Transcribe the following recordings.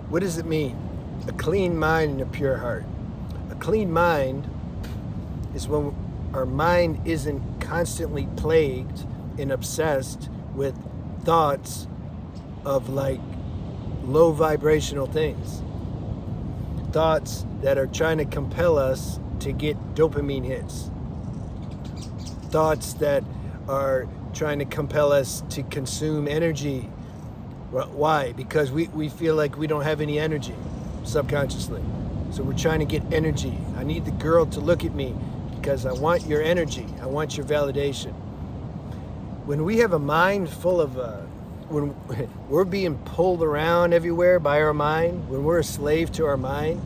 What does it mean? A clean mind and a pure heart. A clean mind is when our mind isn't constantly plagued and obsessed with thoughts of like low vibrational things. Thoughts that are trying to compel us to get dopamine hits. Thoughts that are trying to compel us to consume energy. Why? Because we feel like we don't have any energy subconsciously. So we're trying to get energy. I need the girl to look at me because I want your energy. I want your validation. When we have a mind full of, when we're being pulled around everywhere by our mind, when we're a slave to our mind,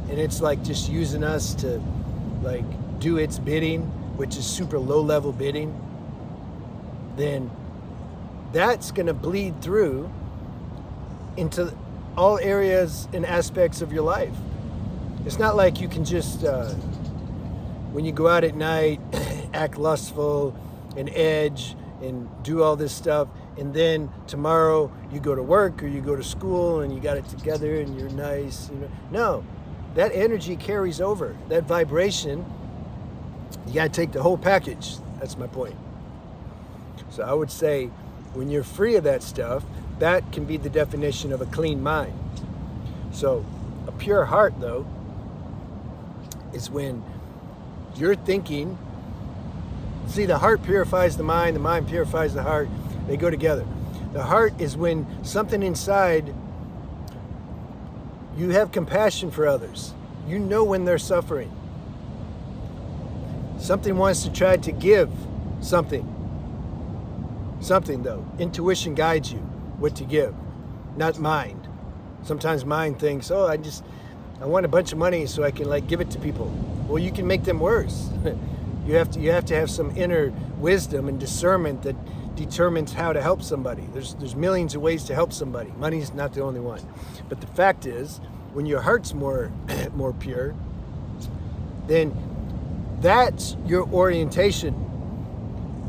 and it's like just using us to like do its bidding, which is super low level bidding, then that's going to bleed through into all areas and aspects of your life. It's not like you can just, when you go out at night, act lustful and edge and do all this stuff, and then tomorrow you go to work or you go to school and you got it together and you're nice. You know? No, that energy carries over. That vibration, you got to take the whole package. That's my point. So I would say when you're free of that stuff, that can be the definition of a clean mind. So a pure heart, though, is when you're thinking, see, the heart purifies the mind purifies the heart. They go together. The heart is when something inside, you have compassion for others. You know when they're suffering. Something wants to try to give something. Something, though. Intuition guides you what to give, not mind. Sometimes mind thinks, oh, I want a bunch of money so I can like give it to people. Well, you can make them worse. You have to have some inner wisdom and discernment that determines how to help somebody. There's millions of ways to help somebody. Money's not the only one. But the fact is, when your heart's more pure, then that's your orientation.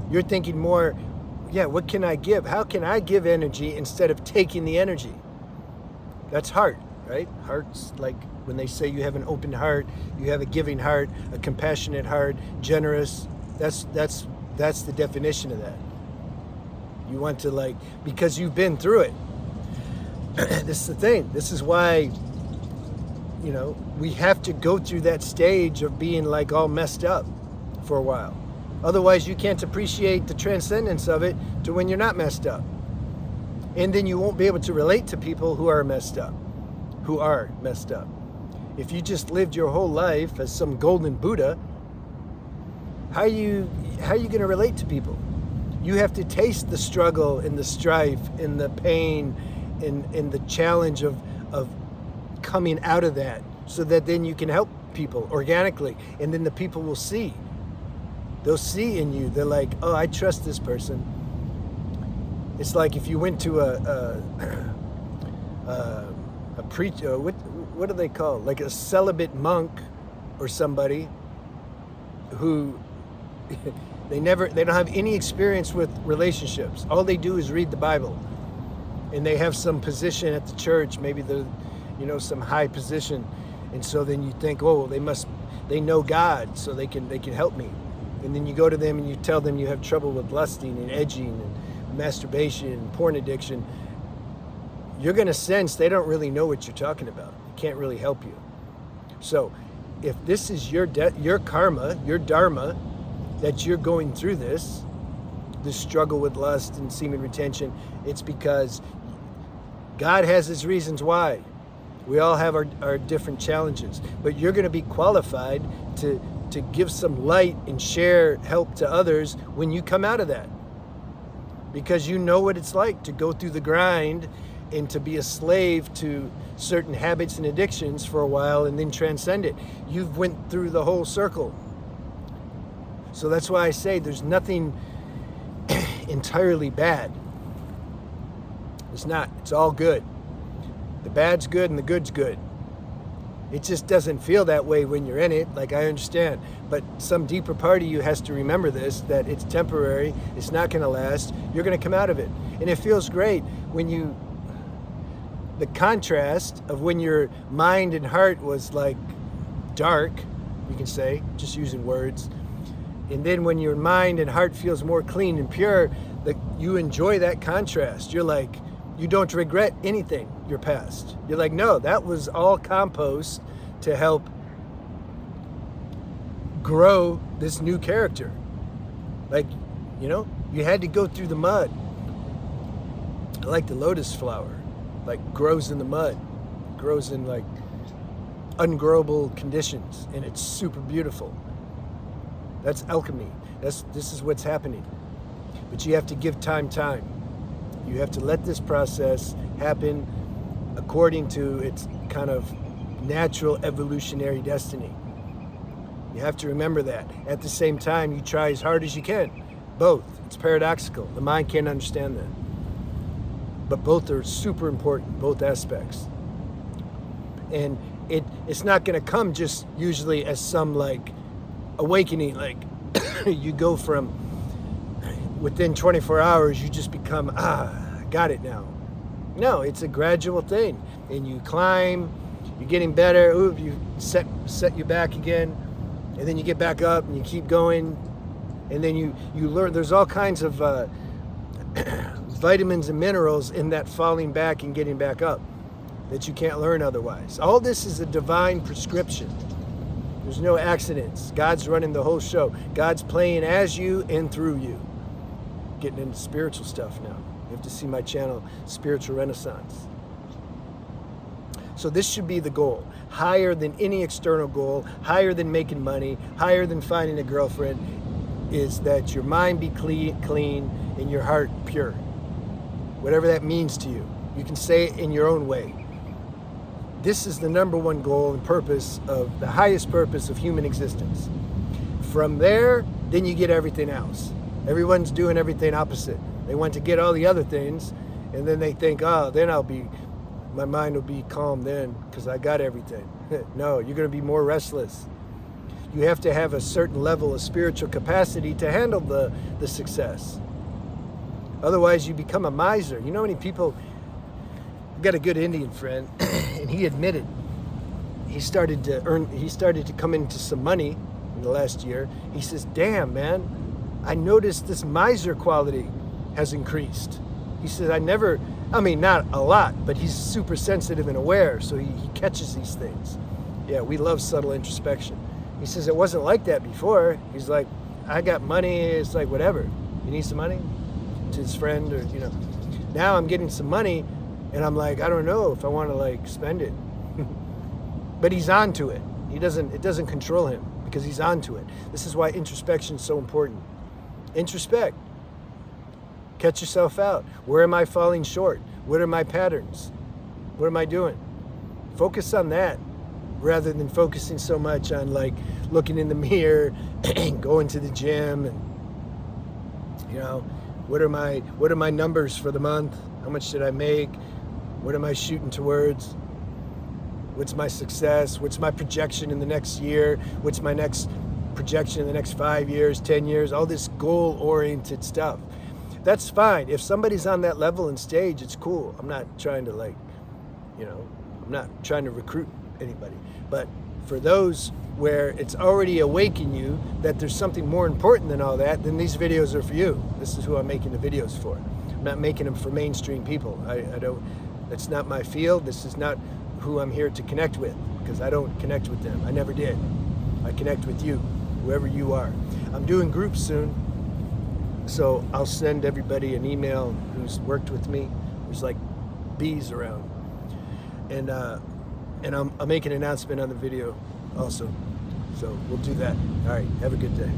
You're thinking more, yeah, what can I give? How can I give energy instead of taking the energy? That's heart, right? Heart's like when they say you have an open heart, you have a giving heart, a compassionate heart, generous. That's the definition of that. You want to like, because you've been through it. This is the thing. This is why, you know, we have to go through that stage of being like all messed up for a while. Otherwise, you can't appreciate the transcendence of it to when you're not messed up. And then you won't be able to relate to people who are messed up. If you just lived your whole life as some golden Buddha, how are you going to relate to people? You have to taste the struggle and the strife and the pain and the challenge of coming out of that so that then you can help people organically. And then the people will see. They'll see in you. They're like, oh, I trust this person. It's like if you went to a preacher, what do they call it? Like a celibate monk or somebody who they don't have any experience with relationships. All they do is read the Bible, and they have some position at the church, maybe some high position, and so then you think, oh, they know God, so they can help me. And then you go to them and you tell them you have trouble with lusting and edging and masturbation and porn addiction. You're going to sense they don't really know what you're talking about. They can't really help you. So if this is your karma, your dharma, that you're going through this struggle with lust and semen retention, it's because God has his reasons why. We all have our different challenges, but you're going to be qualified to give some light and share help to others when you come out of that. Because you know what it's like to go through the grind and to be a slave to certain habits and addictions for a while and then transcend it. You've went through the whole circle. So that's why I say there's nothing entirely bad. It's not. It's all good. The bad's good and the good's good. It just doesn't feel that way when you're in it, like I understand. But some deeper part of you has to remember this, that it's temporary, it's not going to last, you're going to come out of it. And it feels great when the contrast of when your mind and heart was like dark, you can say, just using words, and then when your mind and heart feels more clean and pure, that you enjoy that contrast. You're like, you don't regret anything, your past. You're like, no, that was all compost to help grow this new character. Like, you know, you had to go through the mud. I like the lotus flower, like grows in the mud, grows in like ungrowable conditions, and it's super beautiful. That's alchemy. This is what's happening. But you have to give time. You have to let this process happen according to its kind of natural evolutionary destiny. You have to remember that. At the same time, you try as hard as you can. Both. It's paradoxical. The mind can't understand that. But both are super important, both aspects. And it's not going to come just usually as some like awakening, like you go from within 24 hours, you just become, I got it now. No, it's a gradual thing. And you climb, you're getting better, you set you back again, and then you get back up and you keep going, and then you learn. There's all kinds of vitamins and minerals in that falling back and getting back up that you can't learn otherwise. All this is a divine prescription. There's no accidents. God's running the whole show. God's playing as you and through you. Getting into spiritual stuff now. You have to see my channel, Spiritual Renaissance. So this should be the goal. Higher than any external goal, higher than making money, higher than finding a girlfriend, is that your mind be clean and your heart pure. Whatever that means to you. You can say it in your own way. This is the number one goal and purpose of the highest purpose of human existence. From there, then you get everything else. Everyone's doing everything opposite. They want to get all the other things, and then they think, then my mind will be calm then because I got everything. No, you're going to be more restless. You have to have a certain level of spiritual capacity to handle the success. Otherwise, you become a miser. You know how many people... I've got a good Indian friend, and he admitted he started to come into some money in the last year. He says, damn, man, I noticed this miser quality has increased. He says, not a lot, but he's super sensitive and aware, so he catches these things. Yeah, we love subtle introspection. He says, it wasn't like that before. He's like, I got money, it's like, whatever. You need some money? To his friend, or, Now I'm getting some money, and I'm like, I don't know if I want to like spend it. But he's onto it. It doesn't control him because he's onto it. This is why introspection is so important. Introspect. Catch yourself out. Where am I falling short? What are my patterns? What am I doing? Focus on that rather than focusing so much on like looking in the mirror and going to the gym and what are my numbers for the month? How much did I make? What am I shooting towards? What's my success? What's my projection in the next year? What's my next projection in the next 5 years, 10 years? All this goal-oriented stuff. That's fine. If somebody's on that level and stage, it's cool. I'm not trying to I'm not trying to recruit anybody. But for those where it's already awakened you that there's something more important than all that, then these videos are for you. This is who I'm making the videos for. I'm not making them for mainstream people. That's not my field. This is not who I'm here to connect with, because I don't connect with them. I never did. I connect with you, whoever you are. I'm doing groups soon, so I'll send everybody an email who's worked with me. There's like bees around. And I'll make an announcement on the video also. So we'll do that. All right, have a good day.